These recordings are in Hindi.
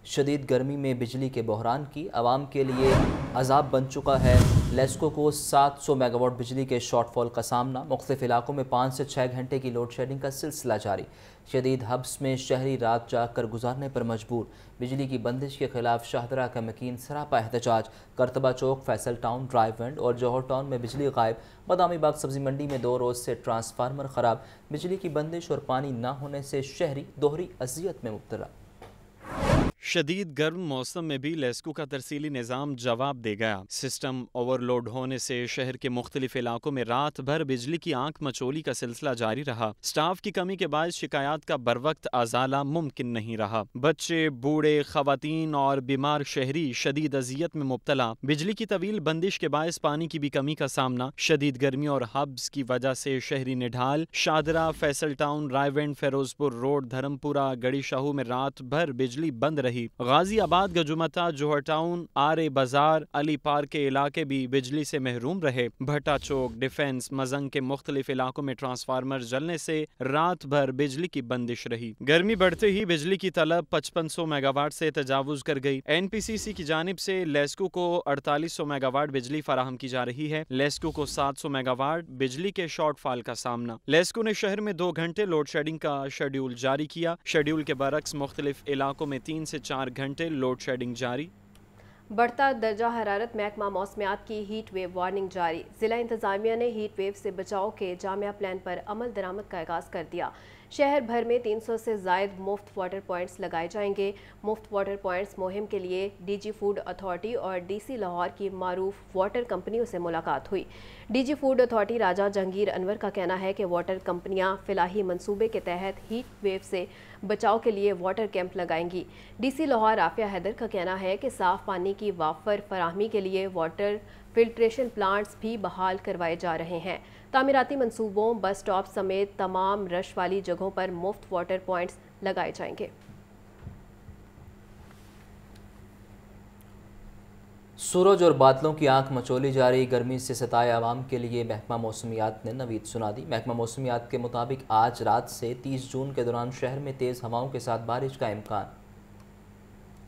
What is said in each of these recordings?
शदीद गर्मी में बिजली के बहरान की आवाम के लिए अजाब बन चुका है। लेस्को को 700 मेगावाट बिजली के शॉर्टफॉल का सामना। मुख्तलिफ इलाकों में 5 से 6 घंटे की लोड शेडिंग का सिलसिला जारी। शदीद हब्स में शहरी रात जाकर गुजारने पर मजबूर। बिजली की बंदिश के खिलाफ शाहदरा का मकीन सरापा एहतजाज। करतबा चौक, फैसल टाउन, ड्राइव एंड और जौहर टाउन में बिजली गायब। बदामी बाग सब्जी मंडी में 2 रोज़ से ट्रांसफार्मर ख़राब। बिजली की बंदिश और पानी न होने से शहरी दोहरी अजियत में मुब्तला। शदीद गर्म मौसम में भी लेस्को का तरसीली निज़ाम जवाब दे गया। सिस्टम ओवरलोड होने से शहर के मुख्तलिफ इलाकों में रात भर बिजली की आंख मचोली का सिलसिला जारी रहा। स्टाफ की कमी के बाद शिकायत का बरवक्त अजाला मुमकिन नहीं रहा। बच्चे, बूढ़े, खवातीन और बीमार शहरी शदीद अजियत में मुब्तला। बिजली की तवील बंदिश के बायस पानी की भी कमी का सामना। शदीद गर्मी और हब्स की वजह से शहरी निढाल, शाहदरा, फैसल टाउन, रायवेंड, फेरोजपुर रोड, धर्मपुरा, गड़ी शाहू में रात भर बिजली बंद रही। गाजी आबाद, गजुमता, जोहर टाउन, आरे बाजार, अली पार्क के इलाके भी बिजली से महरूम रहे। भट्टा चौक, डिफेंस, मजंग के मुख्तलिफ इलाकों में ट्रांसफार्मर जलने से रात भर बिजली की बंदिश रही। गर्मी बढ़ते ही बिजली की तलब 5500 मेगावाट से तजावुज कर गई। NPCC की जानिब से लेस्को को 4800 मेगावाट बिजली फराहम की जा रही है। लेस्को को 700 मेगावाट बिजली के शॉर्टफॉल का सामना। लेस्को ने शहर में 2 घंटे लोड शेडिंग का शेड्यूल जारी किया। शेड्यूल के बरक्स मुख्तलिफ इलाकों में 3 से 4 घंटे लोड शेडिंग जारी। बढ़ता दर्जा हरारत, महकमा मौसमियात की हीट वेव वार्निंग जारी। जिला इंतजामिया ने हीट वेव से बचाव के जामिया प्लान पर अमल दरामद का आगाज़ कर दिया। शहर भर में 300 से ज़ायद मुफ्त वाटर पॉइंट्स लगाए जाएंगे। मुफ्त वाटर पॉइंट्स मुहिम के लिए DG फूड अथॉरिटी और DC लाहौर की मारूफ वाटर कंपनियों से मुलाकात हुई। DG फूड अथॉरिटी राजा जहांगीर अनवर का कहना है कि वाटर कंपनियां फिलाही मंसूबे के तहत हीट वेव से बचाव के लिए वाटर कैंप लगाएंगी। DC लाहौर आफिया हैदर का कहना है कि साफ पानी की वाफर फराहमी के लिए वाटर फिल्ट्रेशन प्लांट्स भी बहाल करवाए जा रहे हैं। तामीराती मंसूबों, बस स्टॉप समेत तमाम रश वाली जगहों पर मुफ्त वाटर पॉइंट्स लगाए जाएंगे। सूरज और बादलों की आंख मचोली जा रही गर्मी से सताए आवाम के लिए महकमा मौसमियात ने नवीद सुना दी। महकमा मौसमियात के मुताबिक आज रात से 30 जून के दौरान शहर में तेज़ हवाओं के साथ बारिश का इम्कान।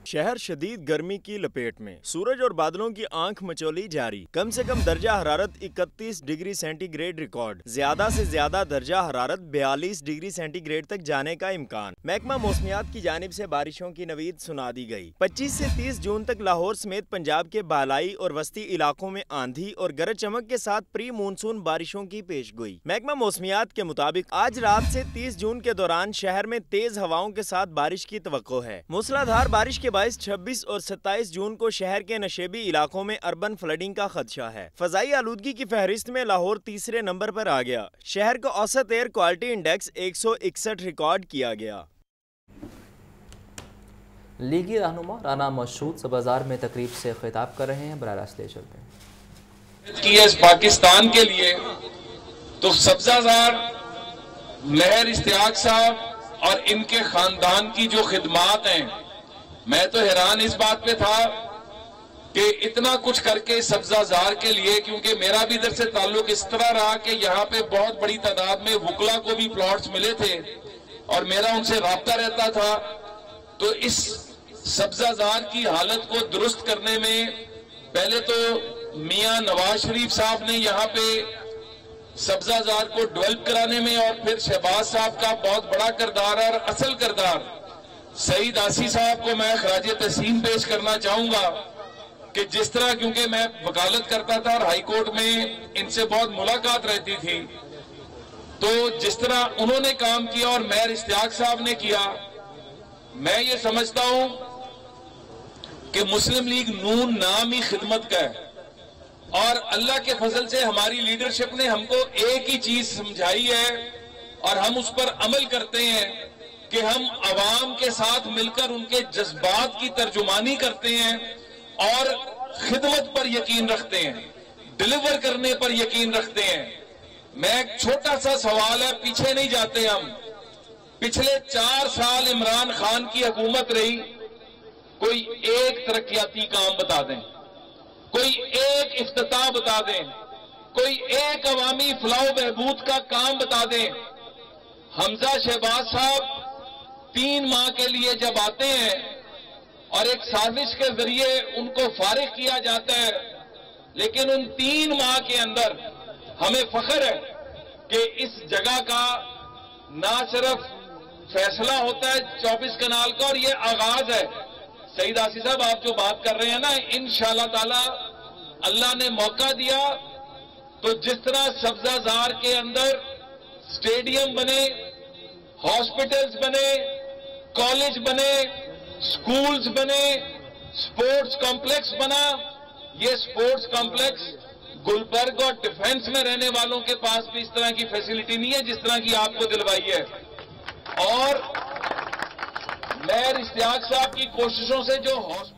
शहर शदीद गर्मी की लपेट में, सूरज और बादलों की आंख मचोली जारी। कम से कम दर्जा हरारत 31 डिग्री सेंटीग्रेड रिकॉर्ड। ज्यादा से ज्यादा दर्जा हरारत 42 डिग्री सेंटीग्रेड तक जाने का इम्कान। महकमा मौसमियात की जानिब से बारिशों की नवीद सुना दी गई। 25 से 30 जून तक लाहौर समेत पंजाब के बालाई और वस्ती इलाकों में आंधी और गरज चमक के साथ प्री मानसून बारिशों की पेश गोई। महकमा मौसमियात के मुताबिक आज रात से 30 जून के दौरान शहर में तेज हवाओं के साथ बारिश की तवक्को है। मूसलाधार बारिश के 26 और 27 जून को शहर के नशेबी इलाकों में अर्बन फ्लडिंग का खदशा है। फजाई आलूदगी की फहरिस्त में लाहौर तीसरे नंबर पर आ गया। शहर का औसत एयर क्वालिटी इंडेक्स 161 रिकॉर्ड किया गया। लीगी रहनुमा राना मशहूद बाजार में तकरीब से खिताब कर रहे हैं। बराह रास्त ले चलते हैं। पाकिस्तान के लिए तो सब्जाजार महर इश्तियाक साहब और इनके खानदान की जो खिदमात हैं, मैं तो हैरान इस बात पे था कि इतना कुछ करके सब्जाजार के लिए, क्योंकि मेरा भी इधर से ताल्लुक इस तरह रहा कि यहाँ पे बहुत बड़ी तादाद में वुकला को भी प्लॉट्स मिले थे और मेरा उनसे राब्ता रहता था। तो इस सब्जाजार की हालत को दुरुस्त करने में पहले तो मियां नवाज शरीफ साहब ने यहाँ पे सब्जाजार को डेवलप कराने में, और फिर शहबाज साहब का बहुत बड़ा किरदार और असल किरदार सईद आसी साहब को मैं खराज तहसीन पेश करना चाहूंगा कि जिस तरह, क्योंकि मैं वकालत करता था और हाई कोर्ट में इनसे बहुत मुलाकात रहती थी, तो जिस तरह उन्होंने काम किया और महर इश्तियाक साहब ने किया, मैं ये समझता हूं कि मुस्लिम लीग नून नाम ही खिदमत का है। और अल्लाह के फजल से हमारी लीडरशिप ने हमको एक ही चीज समझाई है और हम उस पर अमल करते हैं कि हम अवाम के साथ मिलकर उनके जज्बात की तर्जुमानी करते हैं और खिदमत पर यकीन रखते हैं, डिलीवर करने पर यकीन रखते हैं। मैं एक छोटा सा सवाल है, पीछे नहीं जाते हम। पिछले 4 साल इमरान खान की हुकूमत रही, कोई एक तरक्याती काम बता दें, कोई एक इफ्तिताह बता दें, कोई एक अवामी फलाह बहबूद का काम बता दें। हमजा शहबाज साहब 3 माह के लिए जब आते हैं और एक साजिश के जरिए उनको फारिग किया जाता है। लेकिन उन 3 माह के अंदर हमें फख्र है कि इस जगह का ना सिर्फ फैसला होता है 24 कनाल का, और ये आगाज है। सईद आसी साहब, आप जो बात कर रहे हैं ना, इंशाअल्लाह ताला अल्लाह ने मौका दिया तो जिस तरह सब्जाजार के अंदर स्टेडियम बने, हॉस्पिटल्स बने, कॉलेज बने, स्कूल्स बने, स्पोर्ट्स कॉम्प्लेक्स बना, ये स्पोर्ट्स कॉम्प्लेक्स गुलबर्ग और डिफेंस में रहने वालों के पास भी इस तरह की फैसिलिटी नहीं है जिस तरह की आपको दिलवाई है। और मेयर इश्तियाक साहब की कोशिशों से जो हॉस्पिटल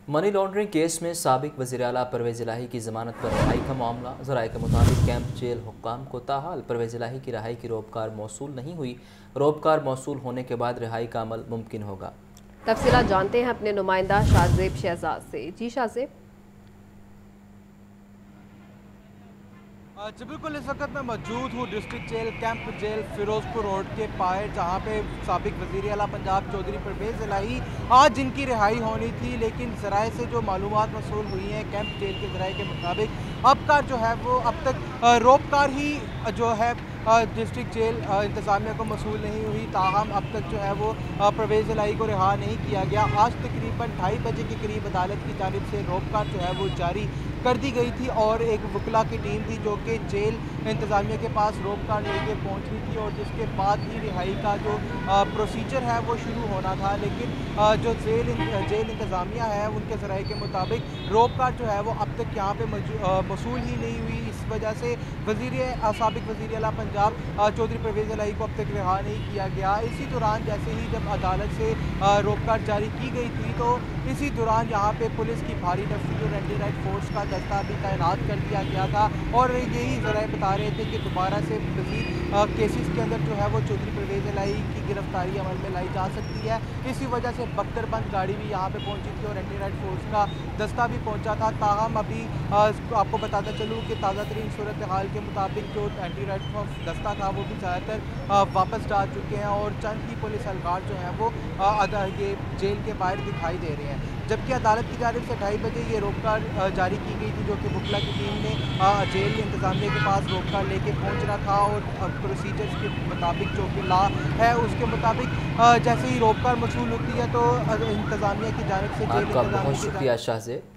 मनी लॉन्ड्रिंग केस में साबिक वज़ीर आला परवेज़ इलाही की ज़मानत पर रिहाई का मामला। ज़राए के मुताबिक कैंप जेल हुक्काम को ताहाल परवेज़ इलाही की रिहाई की रोबकार मौसूल नहीं हुई। रोबकार मौसूल होने के बाद रिहाई का अमल मुमकिन होगा। तफसीलात जानते हैं अपने नुमाइंदा शाहजेब शहजाद से। जी शाहजेब। जी बिल्कुल, इस वक्त मैं मौजूद हूँ district jail camp jail Ferozepur road के पाए, जहाँ पे साबिक वज़ीर आला पंजाब चौधरी परवेज़ इलाही आज जिनकी रिहाई होनी थी, लेकिन ज़राए से जो मालूमात मौसूल हुई हैं कैंप जेल के ज़राए के मुताबिक अब का जो है वो अब तक रोबकार ही जो है डिस्ट्रिक्ट जेल इंतज़ामिया को मौसूल नहीं हुई। ताहम अब तक जो है वो परवेज़ इलाही को रिहा नहीं किया गया। आज तकरीबन 2:30 बजे के करीब अदालत की जानिब से रोबकार जो है वो जारी कर दी गई थी और एक वकला की टीम थी जो कि जेल इंतज़ामिया के पास रोबकार लेके पहुंची थी और जिसके बाद ही रिहाई का जो प्रोसीजर है वो शुरू होना था। लेकिन जो जेल इंतज़ामिया है उनके ज़राए के मुताबिक रोबकार जो है वो अब तक यहाँ पे मौसूल ही नहीं हुई। इस वजह से साबिक वज़ीर आला पंजाब चौधरी परवेज़ इलाही को अब तक रिहा नहीं किया गया। इसी दौरान जैसे ही जब अदालत से रोबकार जारी की गई थी तो इसी दौरान यहाँ पे पुलिस की भारी नफरी और एंटी राइट फोर्स का दस्ता भी तैनात कर दिया गया था और यही ज़राए बता रहे थे कि दोबारा से मज़ीद केसेस के अंदर जो है वो चौधरी परवेज़ इलाही की गिरफ्तारी अमल में लाई जा सकती है। इसी वजह से बख्तरबंद गाड़ी भी यहाँ पे पहुँची थी और एंटी राइट फोर्स का दस्ता भी पहुँचा था। ताहम अभी आपको बताता चलूँ कि ताज़ा तरीन सूरत हाल के मुताबिक जो एंटी राइट फोर्स दस्ता था वो भी ज़्यादातर वापस डाल चुके हैं और चंद ही पुलिस एहलकार जो हैं वो ये जेल के बाहर दिखाई दे रहे हैं। जबकि अदालत की जानिब से 2:30 बजे ये रोबकार जारी की गई थी जो कि बुकला की टीम ने जेल इंतज़ामिया के पास रोबकार लेके पहुंच रहा था और प्रोसीजर्स के मुताबिक जो कि लॉ है उसके मुताबिक जैसे ही रोबकार मौसूल होती है तो इंतज़ामिया की जानिब से जेल आपका बहुत शुक्रिया शाहजेब।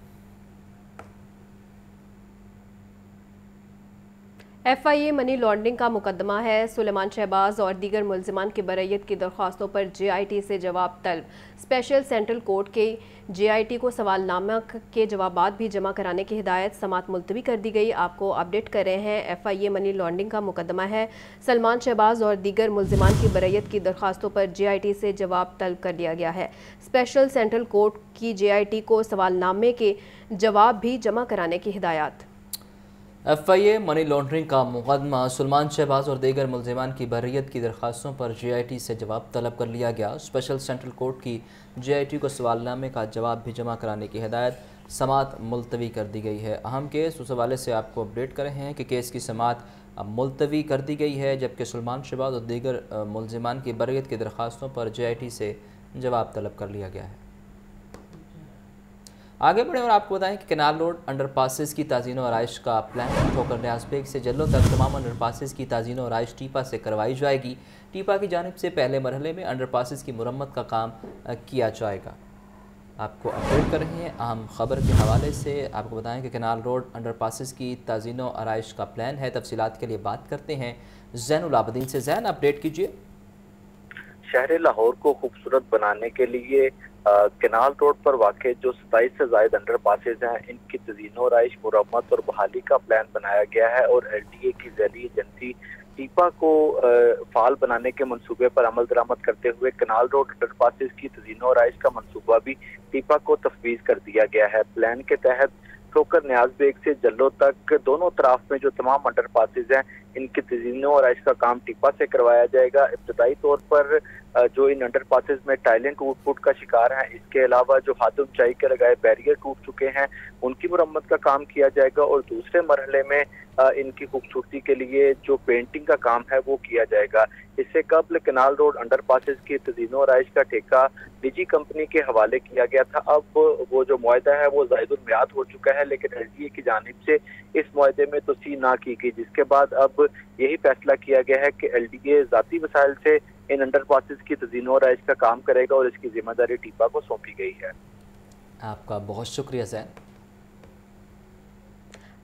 FIA मनी लॉन्ड्रिंग का मुकदमा है। सुलेमान शहबाज और दीगर मुल्जिमान की बरयत की दरख्वास्तों पर JIT से जवाब तलब। स्पेशल सेंट्रल कोर्ट के JIT को सवालनामा के जवाबात भी जमा कराने की हिदायत समात मुलतवी कर दी गई। आपको अपडेट कर रहे हैं। FIA मनी लॉन्ड्रिंग का मुकदमा है। सलमान शहबाज और दीगर मुल्जिमान की बरयत की दरख्वास्तों पर JIT से जवाब तलब कर लिया गया है। स्पेशल सेंट्रल कोर्ट की JIT को सवालनामे के जवाब भी जमा कराने की हिदायत। FIA मनी लॉन्ड्रिंग का मुकदमा सलमान शहबाज और दीगर मुल्जिमान की बर्रियत की दरख्वास्तों पर JIT से जवाब तलब कर लिया गया। स्पेशल सेंट्रल कोर्ट की JIT को सवालनामे का जवाब भी जमा कराने की हिदायत समात मुलतवी कर दी गई है। अहम केस उस हवाले से आपको अपडेट कर रहे हैं कि केस की समात मुलतवी कर दी गई है, जबकि सलमान शहबाज और दीगर मुल्जिमान की बर्रियत की दरख्वास्तों पर JIT से जवाब तलब कर लिया गया है। आगे बढ़े और आपको बताएं कि कैनाल रोड अंडरपासेस की ताज़ीन और आराइश का प्लान ठोकर न्याज बेग से जल्लों तक तमाम अंडरपासेस की ताज़ीन और आराइश टीपा से करवाई जाएगी। टीपा की जानिब से पहले मरहले में अंडरपासेस की मुरम्मत का काम किया जाएगा। आपको अपडेट कर रहे हैं अहम खबर के हवाले से। आपको बताएं कि कैनाल रोड अंडरपासेस की ताज़ीन और आराइश का प्लान है। तफसीलात के लिए बात करते हैं ज़ैनुल आबदीन से। ज़ैन, अपडेट कीजिए। शहर लाहौर को खूबसूरत बनाने के लिए कैनाल रोड पर वाक़े जो 27 से ज़ायद अंडर पासेज हैं, इनकी तज़ीनो आराइश, मुरम्मत और बहाली का प्लान बनाया गया है और LTA की ज़ैली एजेंसी टीपा को फाल बनाने के मंसूबे पर अमल दरामद करते हुए कैनाल रोड अंडर पासेज की तज़ीनो आराइश का मंसूबा भी टीपा को तफवीज़ कर दिया गया है। प्लान के तहत ठोकर न्याज बेग से जल्लों तक दोनों तरफ में जो तमाम अंडर पासेज हैं, इनकी तज़ीनो आराइश का काम टीपा से करवाया जाएगा। इब्तदाई तौर पर जो इन अंडरपासेस में टाइलें टूट फूट का शिकार हैं। इसके अलावा जो हाथ ऊंचाई के लगाए बैरियर टूट चुके हैं उनकी मुरम्मत का काम किया जाएगा और दूसरे मरहले में इनकी खूबसूरती के लिए जो पेंटिंग का काम है वो किया जाएगा। इससे कबल कैनाल रोड अंडरपासेस की तज़ीनो और आइश का ठेका निजी कंपनी के हवाले किया गया था। अब वो जो मुआहदा है वो ज़ायदुल मियाद हो चुका है, लेकिन LDA की जानिब से इस मुआहदे में तोसी ना की गई, जिसके बाद अब यही फैसला किया गया है कि LDA ज़ाती वसाइल से इन अंडरपासेस की तज़ीनो और आइश का काम करेगा और इसकी जिम्मेदारी टीपा को सौंपी गई है। आपका बहुत शुक्रिया ज़ैन।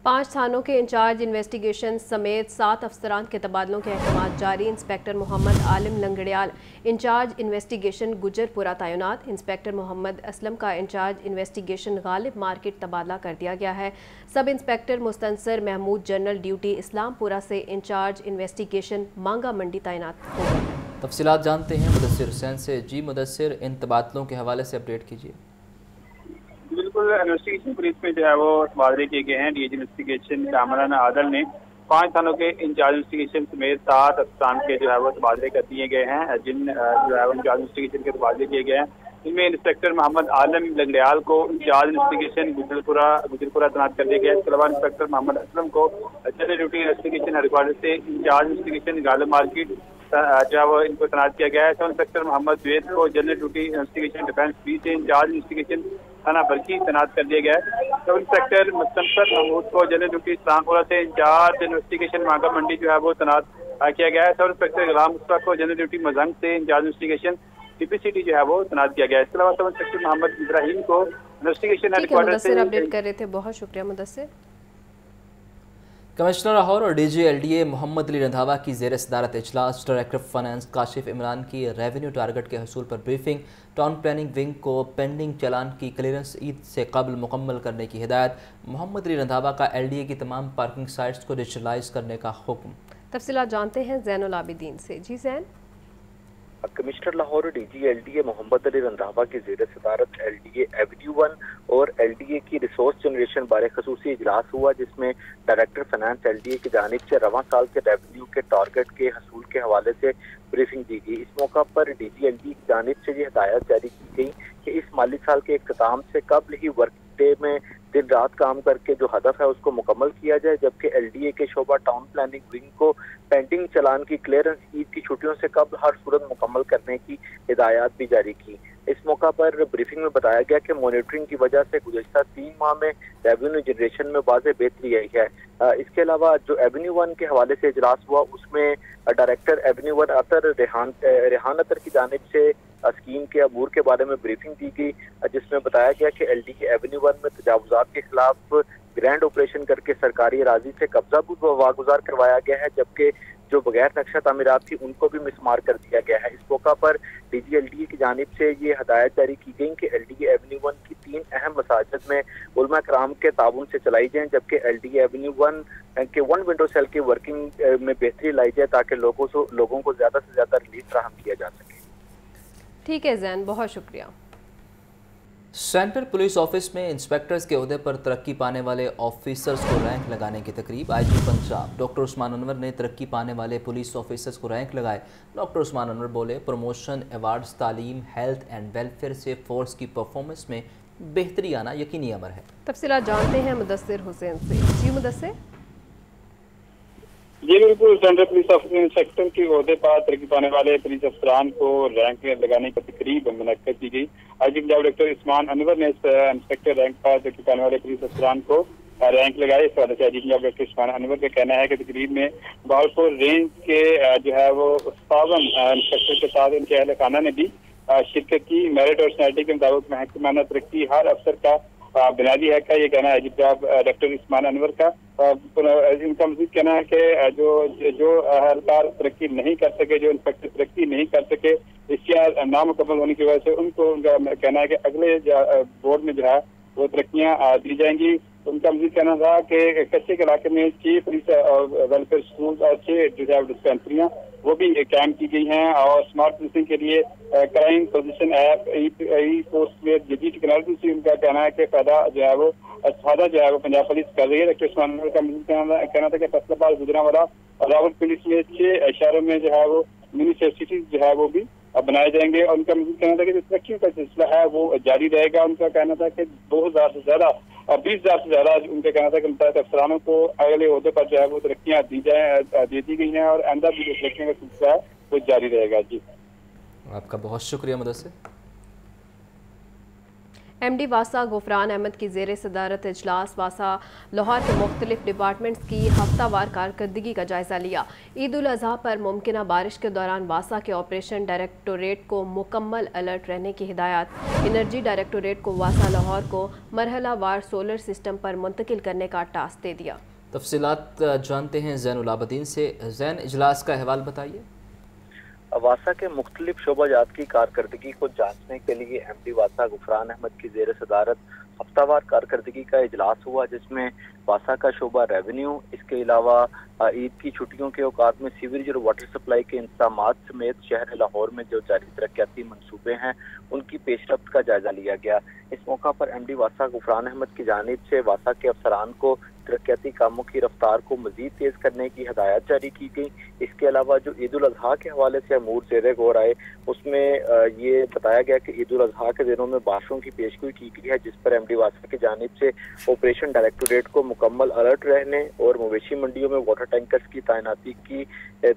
5 थानों के इंचार्ज इन्वेस्टिगेशन समेत 7 अफसरान के तबादलों के अहकाम जारी। इंस्पेक्टर मोहम्मद आलिम लंगड़ियाल इंचार्ज इन्वेस्टिगेशन गुजरपुरा तैनात। इंस्पेक्टर मोहम्मद असलम का इंचार्ज इन्वेस्टिगेशन गालिब मार्केट तबादला कर दिया गया है। Sub inspector Mustansar Mahmood general duty Islampura से इंचार्ज इन्वेस्टिगेशन मांगा मंडी तैनात हो गए हैं। तफसीलात जानते हैं मुदस्सिर हुसैन से। जी मुदस्सिर, इन तबादलों के हवाले से अपडेट कीजिए। बिल्कुल, इन्वेस्टिगेशन पुलिस में जो है वो तबादले किए गए हैं। डीजी इन्वेस्टिगेशन कामराना आदल ने 5 थानों के इंचार्ज इन्वेस्टिगेशन समेत 7 अफसरान के जो है वो तबादले कर दिए गए हैं, जिन जो है वो इंचार्ज इन्वेस्टिगेशन के तबादले किए गए हैं। इनमें इंस्पेक्टर मोहम्मद आलम लंगड़ियाल को इंचार्ज इन्वेस्टिगेशन गुजरपुरा तैनात कर दिया गया है। इसके अलावा इंस्पेक्टर मोहम्मद असलम को जनरल ड्यूटी इन्वेस्टिगेशन हेडक्वार्टर से इंचार्ज इन्वेस्टिगेशन गालिब मार्केट जो है वो इनको तैनात किया गया है। सब इंस्पेक्टर मोहम्मद द्वेद को general duty investigation defence B से इंचार्ज इन्वेस्टिगेशन थाना बरकी तैनात कर दिया गया है। सब इंस्पेक्टर मुस्तनसर महमूद को जनरल ड्यूटी इस्लामपुरा से इंचार्ज इन्वेस्टिगेशन मांगा मंडी जो है वो तैनात किया गया है। सब इंस्पेक्टर गुलाम मुस्तफा को जनरल ड्यूटी मजंग से इंचार्ज इन्वेस्टिगेशन टीपीसीटी जो है वो तैनात किया गया है। इसके अलावा सब इंस्पेक्टर मोहम्मद इब्राहिम को इन्वेस्टिगेशन हेडक्वार्टर से अपडेट कर रहे थे। बहुत शुक्रिया मुदस्सिर। कमिश्नर लाहौर और DG LDA मोहम्मद अली रंधावा की ज़ेर सदारत इजलास डायरेक्टर फाइनेंस काशिफ इमरान की रेवेन्यू टारगेट के हसूल पर ब्रीफिंग। टाउन प्लानिंग विंग को पेंडिंग चलान की क्लियरेंस ईद से कबल मुकम्मल करने की हिदायत। मोहम्मद अली रंधावा का LDA की तमाम पार्किंग साइट्स को डिजिटलाइज करने का हुक्म। तफसीलात जानते हैं ज़ैनुल आबिदीन से। जी ज़ैन। कमिश्नर लाहौर और DG LDA मोहम्मद अली रंधावा की ज़ेर सदारत LDA एवेन्यू 1 और LDA की रिसोर्स जनरेशन बारे खसूसी इजलास हुआ, जिसमें डायरेक्टर फाइनेंस LDA की जानिब से रवां साल के रेवेन्यू के टारगेट के हसूल के हवाले से ब्रीफिंग दी गई। इस मौका पर DG LDA की जानिब से ये हिदायत जारी की गई कि इस माली साल के इख्तिताम से कबल ही वर्क डे में दिन रात काम करके जो हदफ है उसको मुकम्मल किया जाए, जबकि LDA के शोबा टाउन प्लानिंग विंग को पेंडिंग चलान की क्लियरेंस ईद की छुट्टियों से कबल हर सूरत मुकम्मल करने की हिदायत भी जारी की। इस मौका पर ब्रीफिंग में बताया गया कि मॉनिटरिंग की वजह से गुज़श्ता 3 माह में रेवेन्यू जनरेशन में वाज़ेह बेहतरी आई है। इसके अलावा जो एवेन्यू 1 के हवाले से इजलास हुआ उसमें डायरेक्टर एवेन्यू 1 अतर रेहान अतर की जानिब से स्कीम के अमूर के बारे में ब्रीफिंग दी गई, जिसमें बताया गया कि LDA एवेन्यू 1 में तजावुजात के खिलाफ ग्रैंड ऑपरेशन करके सरकारी अराजी से कब्जा वागुजार करवाया गया है, जबकि जो बगैर नक्शा तामीरात थी उनको भी मिसमार कर दिया गया है। इस मौका पर DG LDA की जानिब से ये हदायत जारी की गई कि LDA एवेन्यू 1 की 3 अहम मसाजिद में उलमा कराम के ताउन से चलाई जाएं, जबकि LDA एवेन्यू 1 के 1 विंडो सेल की वर्किंग में बेहतरी लाई जाए ताकि लोगों को ज़्यादा से ज़्यादा रिलीफ फराहम किया जा सके। ठीक है ज़ैन, बहुत शुक्रिया। सेंट्रल पुलिस ऑफिस में इंस्पेक्टर्स के ओहदे पर तरक्की पाने वाले ऑफिसर्स को रैंक लगाने की तकरीब। IG पंजाब डॉक्टर उस्मान अनवर ने तरक्की पाने वाले पुलिस ऑफिसर्स को रैंक लगाए। डॉक्टर उस्मान अनवर बोले, प्रमोशन, अवार्ड्स, तालीम, हेल्थ एंड वेलफेयर से फोर्स की परफॉर्मेंस में बेहतरी आना यकीनी अमर है। तफसीलात जानते हैं मुदस्सिर हुसैन से। जी मुदस्सिर। जी बिल्कुल, सेंट्रल पुलिस ऑफिस इंस्पेक्टर के ओहदे पर तरक्की पाने वाले पुलिस अफसरान को रैंक लगाने की तकरीब मुनक्कद की गई। IG पंजाब डॉक्टर उस्मान अनवर ने इंस्पेक्टर रैंक पर तरक्की पाने वाले पुलिस अफसरान को रैंक लगाए। इस वजह से IG पंजाब डॉक्टर उस्मान अनवर का कहना है कि तकरीब में बहावलपुर रेंज के जो है वो 57 इंस्पेक्टर के साथ उनके अहल खाना ने भी शिरकत की। मेरिट और स्नैटी के मुताबिक महकमाना तरक्की हर अफसर का बुनियादी है का ये कहना है IG पंजाब डॉक्टर उस्मान अनवर का। इनका मजीद कहना है कि जो एहलकार तरक्की नहीं कर सके, जो इंस्पेक्टर तरक्की नहीं कर सके, इश्तिहार नामुकम्मल होने की वजह से उनको उनका कहना है कि अगले बोर्ड में जो है वो तरक्कियाँ दी जाएंगी। उनका मजीद कहना था कि कच्चे के इलाके में 6 पुलिस वेलफेयर स्कूल और 6 रिजर्व डिस्पेंसरियाँ वो भी कायम की गई हैं और स्मार्ट पुलिसिंग के लिए क्राइम पोजीशन ऐप ई पोस्ट में जदीद टेक्नोलॉजी से उनका कहना है कि फायदा जो है वो पंजाब पुलिस कर रही है। डॉक्टर उस्मान का कहना था कि फैसलाबाद, गुजरांवाला और रावलपिंडी में 6 शहरों में जो है वो मिनी सिटीज जो है वो भी बनाए जाएंगे। और उनका कहना था कि जो तरक्की का सिलसिला है वो जारी रहेगा। उनका कहना था कि 2000 से ज्यादा और 20,000 से ज्यादा उनका कहना था कि मुतअद्दिद अफसरानों को अगले ओहदे पर जो है वो तरक्कियां दे दी गई हैं और आइंदा भी जो तरक्कियों का सिलसिला है वो जारी रहेगा। जी, आपका बहुत शुक्रिया मुदस्सिर। MD वासा गुफरान अहमद की ज़ेर सदारत इजलास वासा लाहौर के मुख्तलिफ डिपार्टमेंट्स की हफ्तावार कारकर्दगी का जायज़ा लिया। ईद उल अज़हा पर मुमकिन बारिश के दौरान वासा के ऑपरेशन डायरेक्टोरेट को मुकम्मल अलर्ट रहने की हिदायत। एनर्जी डायरेक्टोरेट को वासा लाहौर को मरहला वार सोलर सिस्टम पर मुंतकिल करने का टास्क दे दिया। तफसीलात जानते हैं ज़ैनुल आबदीन से। ज़ैन, इजलास का अहवाल बताइए। वासा के मुख्तलिफ शोबाजात की कारकर्दगी को जांचने के लिए MD वासा गुफरान अहमद की ज़ेर सदारत हफ्तावार कारकर्दगी का इजलास हुआ, जिसमें वासा का शोबा रेवेन्यू, इसके अलावा ईद की छुट्टियों के औकात में सीवरेज और वाटर सप्लाई के इंतजामात समेत शहर लाहौर में जो जारी तरक्याती मनसूबे हैं उनकी पेशरफ्त का जायजा लिया गया। इस मौका पर MD वासा गुफरान अहमद की जानिब से वासा के अफसरान को तरक्याती कामों की रफ्तार को मजीद तेज करने की हदायत जारी की गई। इसके अलावा जो ईद उल अजहा के हवाले से अमूर ज़ेरे गौर आए, उसमें ये बताया गया कि ईद उल अजहा के दिनों में बारिशों की पेशगोई की गई है, जिस पर MD वासा की जानिब से ऑपरेशन डायरेक्टोरेट को मुकम्मल अलर्ट रहने और मवेशी मंडियों में वाटर टैंकर्स की तैनाती की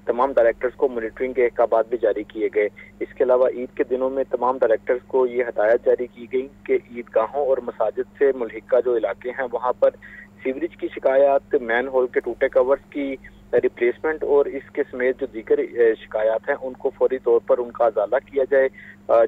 तमाम डायरेक्टर्स को मॉनिटरिंग के अहकाम भी जारी किए गए। इसके अलावा ईद के दिनों में तमाम डायरेक्टर्स को ये हदायत जारी की गई कि ईदगाहों और मसाजिद से मुल्हिका जो इलाके हैं वहाँ पर सीवरेज की शिकायत, मैन होल के टूटे कवर्स की रिप्लेसमेंट और इसके समेत जो दीगर शिकायत हैं उनको फौरी तौर पर उनका अजाला किया जाए,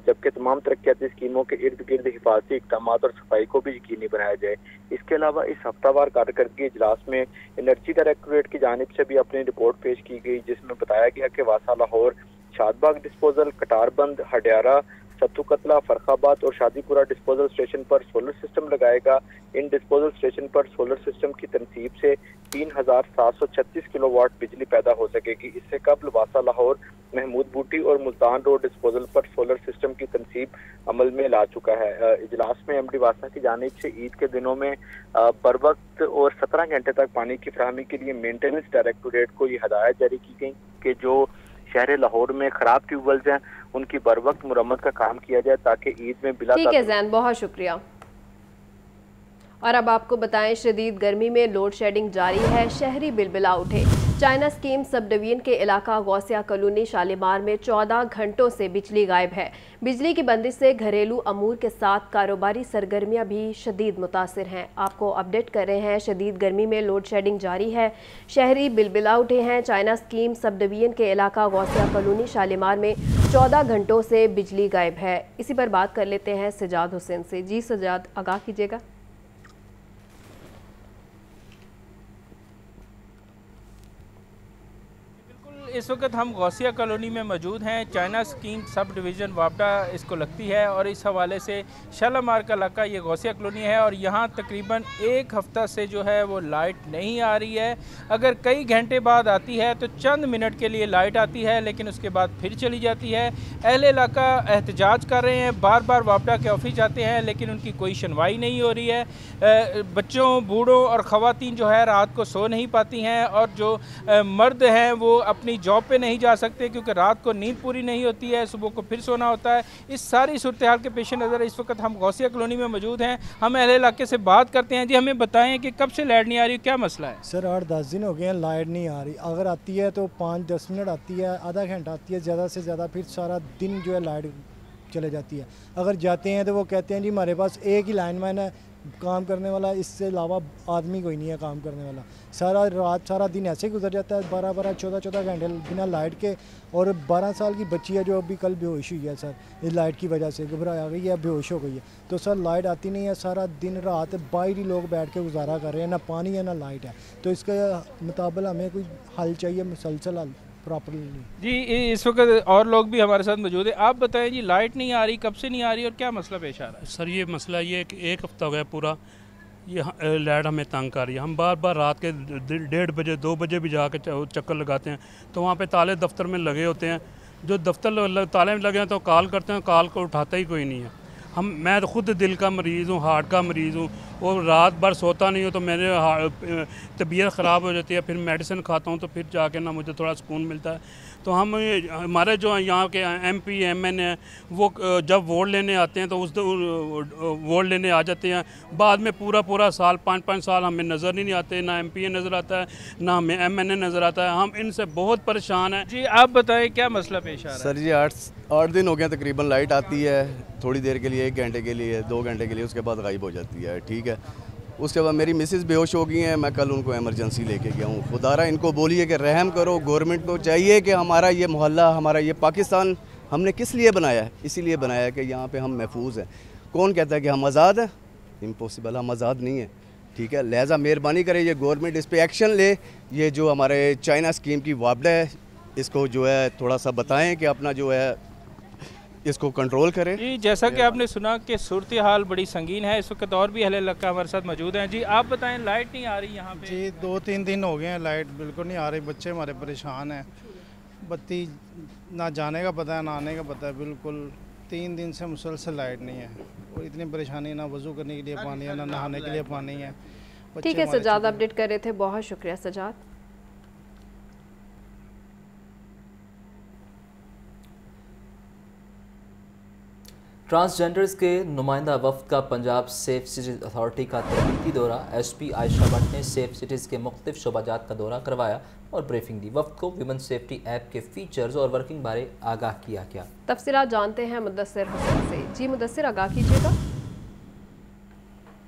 जबकि तमाम तरक्याती स्कीमों के इर्द गिर्द हिफाजती इक़दाम और सफाई को भी यकीनी बनाया जाए। इसके अलावा इस हफ्तावार कारकर्दगी इजलास में एनर्जी डायरेक्टोरेट की जानिब से भी अपनी रिपोर्ट पेश की गई, जिसमें बताया गया कि वासा लाहौर, शादबाग डिस्पोजल, कटारबंद, हडियारा, सत्तू कतला, फरखाबाद और शादीपुरा डिस्पोजल स्टेशन पर सोलर सिस्टम लगाएगा। इन डिस्पोजल स्टेशन पर सोलर सिस्टम की तनसीब से 3736 किलोवाट बिजली पैदा हो सकेगी। इससे कबल वासा लाहौर, महमूद बूटी और मुल्तान रोड डिस्पोजल पर सोलर सिस्टम की तनसीब अमल में ला चुका है। इजलास में MD वासा की जानिब से ईद के दिनों में बर वक्त और 17 घंटे तक पानी की फराहमी के लिए मेंटेनेंस डायरेक्टोरेट को ये हदायत जारी की गई कि जो शहर लाहौर में खराब ट्यूबवेल्स हैं उनकी बर वक्त मुरम्मत का काम किया जाए ताकि ईद में बिला। ठीक है ज़ैन, बहुत शुक्रिया। और अब आपको बताएं, शदीद गर्मी में लोड शेडिंग जारी है, शहरी बिलबिला उठे। चाइना स्कीम सब डिवीजन के इलाका गौसिया कॉलोनी शालीमार में 14 घंटों से बिजली गायब है। बिजली की बंदिश से घरेलू अमूर के साथ कारोबारी सरगर्मियां भी शदीद मुतासिर हैं। आपको अपडेट कर रहे हैं, शदीद गर्मी में लोड शेडिंग जारी है, शहरी बिलबिला उठे हैं। चाइना स्कीम सब डिवीजन के इलाका गौसिया कॉलोनी शालीमार में 14 घंटों से बिजली गायब है। इसी पर बात कर लेते हैं सजाद हुसैन से। जी सजाद, आगाह कीजिएगा। इस वक्त हम गौसिया कॉलोनी में मौजूद हैं। चाइना स्कीम सब डिवीज़न वापडा इसको लगती है और इस हवाले से शालामार का इलाका ये गौसिया कॉलोनी है और यहाँ तकरीबन एक हफ़्ता से जो है वो लाइट नहीं आ रही है। अगर कई घंटे बाद आती है तो चंद मिनट के लिए लाइट आती है, लेकिन उसके बाद फिर चली जाती है। अहले इलाका एहतजाज कर रहे हैं, बार बार वापडा के ऑफिस जाते हैं लेकिन उनकी कोई सुनवाई नहीं हो रही है। बच्चों, बूढ़ों और ख़वातीन जो है रात को सो नहीं पाती हैं और जो मर्द हैं वो अपनी जॉब पे नहीं जा सकते क्योंकि रात को नींद पूरी नहीं होती है, सुबह को फिर सोना होता है। इस सारी सूरत हाल के पेश नज़र इस वक्त हम गौसिया कॉलोनी में मौजूद हैं। हम अहले इलाके से बात करते हैं। जी, हमें बताएं कि कब से लाइट नहीं आ रही, क्या मसला है? सर 8-10 दिन हो गए हैं, लाइट नहीं आ रही। अगर आती है तो 5-10 मिनट आती है, आधा घंटा आती है ज़्यादा से ज़्यादा, फिर सारा दिन जो है लाइट चले जाती है। अगर जाते हैं तो वो कहते हैं जी हमारे पास एक ही लाइनमैन है काम करने वाला, इससे अलावा आदमी कोई नहीं है काम करने वाला। सारा रात सारा दिन ऐसे ही गुजर जाता है, 12-12, 14-14 घंटे बिना लाइट के। और 12 साल की बच्ची है जो अभी कल बेहोश हुई है सर, इस लाइट की वजह से घबरा आ गई है, बेहोश हो गई है। तो सर लाइट आती नहीं है, सारा दिन रात बाहर ही लोग बैठ के गुजारा कर रहे हैं, ना पानी है ना लाइट है। तो इसके मुताबिक हमें कोई हल चाहिए, मुसलसल हल प्रॉपरली। जी, इस वक्त और लोग भी हमारे साथ मौजूद है। आप बताएं जी, लाइट नहीं आ रही, कब से नहीं आ रही और क्या मसला पेश आ रहा है? सर ये मसला ये है कि एक हफ़्ता हो गया पूरा ये लाइट हमें तंग कर रही है। हम बार बार रात के 1:30 बजे 2 बजे भी जाकर चक्कर लगाते हैं तो वहाँ पे ताले दफ्तर में लगे होते हैं। जो दफ्तर ताले में लगे हैं तो कॉल करते हैं, कॉल को उठाता ही कोई नहीं है। मैं तो खुद दिल का मरीज़ हूँ, हार्ट का मरीज़ हूँ, और रात भर सोता नहीं हूँ तो मेरे तबीयत ख़राब हो जाती है। फिर मेडिसिन खाता हूँ तो फिर जाके ना मुझे थोड़ा सुकून मिलता है। तो हमारे जो यहाँ के MP MN हैं वो जब वोट लेने आते हैं तो उस वोट लेने आ जाते हैं, बाद में पूरा साल 5-5 साल हमें नज़र नहीं आते, ना MP नज़र आता है, ना हमें MN नज़र आता है। हम इनसे बहुत परेशान हैं। जी आप बताएं क्या मसला पेश आ रहा है? सर जी 8 दिन हो गए तकरीबन, लाइट आती है थोड़ी देर के लिए, 1 घंटे के लिए, 2 घंटे के लिए, उसके बाद गायब हो जाती है। ठीक है, उसके बाद मेरी मिसेस बेहोश हो गई हैं, मैं कल उनको इमरजेंसी लेके गया हूँ। खुदारा इनको बोलिए कि रहम करो, गवर्नमेंट को चाहिए कि हमारा ये मोहल्ला, हमारा ये पाकिस्तान हमने किस लिए बनाया है? इसीलिए बनाया है कि यहाँ पे हम महफूज हैं। कौन कहता है कि हम आज़ाद हैं? इम्पॉसिबल, हम आज़ाद नहीं हैं। ठीक है, लिहाजा मेहरबानी करें ये गवर्नमेंट इस पर एक्शन ले। ये जो हमारे चाइना स्कीम की वापडा है इसको जो है थोड़ा सा बताएँ कि अपना जो है इसको कंट्रोल करें। जी जैसा कि आपने सुना कि सूरत हाल बड़ी संगीन है इस वक्त, और भी अहले इलाका हमारे साथ मौजूद हैं। जी आप बताएं, लाइट नहीं आ रही यहाँ पे? जी 2-3 दिन हो गए हैं, लाइट बिल्कुल नहीं आ रही। बच्चे हमारे परेशान हैं, बत्ती ना जाने का पता है ना आने का पता है। बिल्कुल 3 दिन से मुसलसल लाइट नहीं है, और इतनी परेशानी, ना वज़ू करने के लिए पानी है, ना नहाने के लिए पानी है। ठीक है सजाद, अपडेट कर रहे थे, बहुत शुक्रिया सजाद। ट्रांसजेंडर्स के नुमाइंदा वफ्द का पंजाब सेफ सिटीज़ अथॉरिटी का तरबीती दौरा। SP आयशा भट्ट ने सेफ सिटीज़ के मुख्तलिफ शोबाजात का दौरा करवाया और ब्रीफिंग दी। वफ्द को विमेन सेफ्टी ऐप के फीचर्स और वर्किंग बारे आगाह किया गया। तफसीलात जानते हैं मुदस्सिर हुसैन से। जी मुदस्सिर, आगाह कीजिएगा।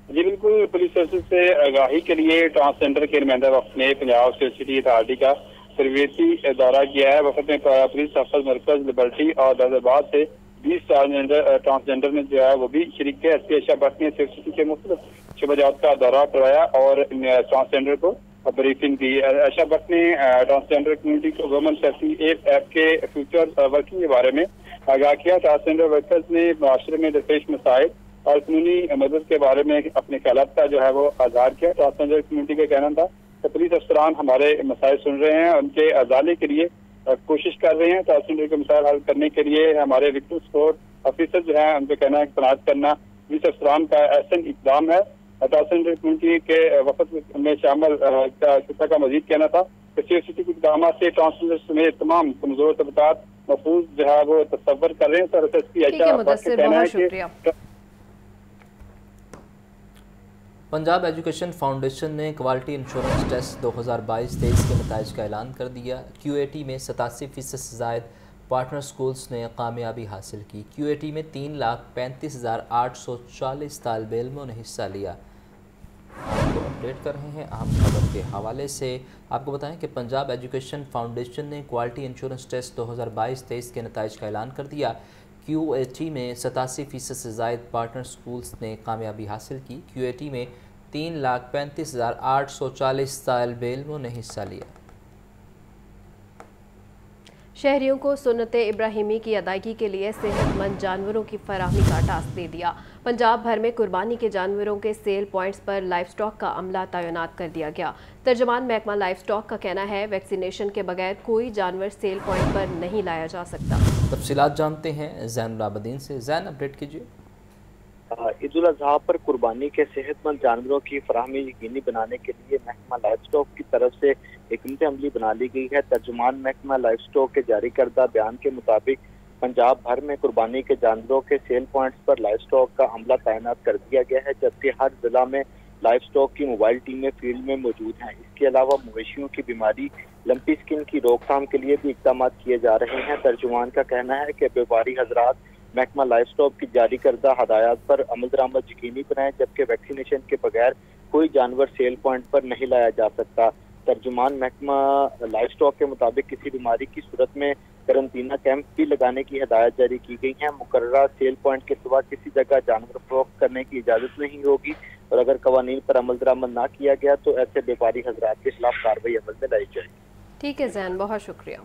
जी बिल्कुल, पुलिस सर्विस से आगाही के लिए ट्रांसजेंडर के नुमाइंदा वफ्द ने पंजाब सेफ सिटी अथॉरिटी का तरबीती दौरा किया है। वफ्द में पुलिस तहफ़्फ़ुज़ मरकज़ लिबर्टी और दौलताबाद से 20 ट्रांसजेंडर ने जो है वो भी शरीक है। SP आयशा भट्ट ने सेफ सिटी के मुख्तलिफ शोबाजात का दौरा करवाया और ट्रांसजेंडर को ब्रीफिंग दी। आयशा भट्ट ने ट्रांसजेंडर कम्युनिटी को वुमेन सेफ्टी ऐप के फ्यूचर वर्किंग के बारे में आगाह किया। ट्रांसजेंडर वर्कर्स ने माशरे में दरपेश मसाइल और कानूनी मदद के बारे में अपने ख्यालात का जो है वो आज़ार किया। ट्रांसजेंडर कम्युनिटी का कहना था कि पुलिस अफसरान हमारे मसाइल सुन रहे हैं, उनके अजाले के लिए कोशिश कर रहे हैं। ट्रांसजेंडर के मसाइल हल करने के लिए हमारे विक्टिम सपोर्ट ऑफिसर जो है उनका कहना है तैनात करना पुलिस अफसरान का अहसन इक़दाम है। ट्रांसजेंडर कम्युनिटी के वफद में शामिल का मजीद कहना था कि सेफ सिटी के इक़दाम से ट्रांसजेंडर समेत तमाम कमजोर तबकात महफूज जो है वो तस्वर कर रहे हैं। सर SP आयशा भट्ट का कहना है कि पंजाब एजुकेशन फाउंडेशन ने क्वालिटी इंश्योरेंस टेस्ट 2022-23 के नताइज का ऐलान कर दिया। QAT में 87% से ज़ायद पार्टनर स्कूल्स ने कामयाबी हासिल की। QAT में 3,35,840 तालिब इल्मों ने हिस्सा लिया। आपको अपडेट कर रहे हैं अहम खबर के हवाले से। आपको बताएं कि पंजाब एजुकेशन फाउंडेशन ने क्वालिटी इंश्योरेंस टेस्ट 2022-23 के नताइज का ऐलान कर दिया। QAT में 87% से ज़ायद पार्टनर स्कूल्स ने कामयाबी हासिल की। QAT में 3,35,840 तालिब इल्मों ने हिस्सा लिया। शहरियों को सुन्नत इब्राहिमी की अदायगी के लिए सेहतमंद जानवरों की फराहमी का टास्क दे दिया। पंजाब भर में कुर्बानी के जानवरों के सेल पॉइंट्स पर लाइफ स्टॉक का अमला तैनात कर दिया गया। तर्जमान महकमा लाइफ स्टॉक का कहना है वैक्सीनेशन के बगैर कोई जानवर सेल पॉइंट पर नहीं लाया जा सकता। तफसीलात जानते हैं ज़ैनुल आबदीन से। ज़ैन, अपडेट कीजिए। ईद उल अज़हा पर कुर्बानी के सेहतमंद जानवरों की फराहमी यकीनी बनाने के लिए महकमा लाइफ स्टॉक की तरफ से हिकमत अमली बना ली गई है। तर्जुमान महकमा लाइफ स्टॉक के जारी करदा बयान के मुताबिक पंजाब भर में कुर्बानी के जानवरों के सेल पॉइंट्स पर लाइफ स्टॉक का अमला तैनात कर दिया गया है, जबकि हर जिला में लाइफ स्टॉक की मोबाइल टीमें फील्ड में मौजूद हैं। इसके अलावा मवेशियों की बीमारी लंपी स्किन की रोकथाम के लिए भी इक़दाम किए जा रहे हैं। तर्जुमान का कहना है कि व्यापारी हजरात महकमा लाइफ स्टॉक की जारी करदा हदायत पर अमल दरामद यकीनी बनाएं, जबकि वैक्सीनेशन के बगैर कोई जानवर सेल पॉइंट पर नहीं लाया जा सकता। तर्जुमान महकमा लाइफ स्टॉक के मुताबिक किसी बीमारी की सूरत में करंतना कैंप भी लगाने की हदायत जारी की गई है। मुकर्ररा सेल पॉइंट के सिवा किसी जगह जानवर फरोख्त करने की इजाज़त नहीं होगी और अगर कवानीन पर अमल दरामद ना किया गया तो ऐसे व्यापारी हजरात के खिलाफ कार्रवाई अमल में लाई जाएगी। ठीक है ज़ैन, बहुत शुक्रिया।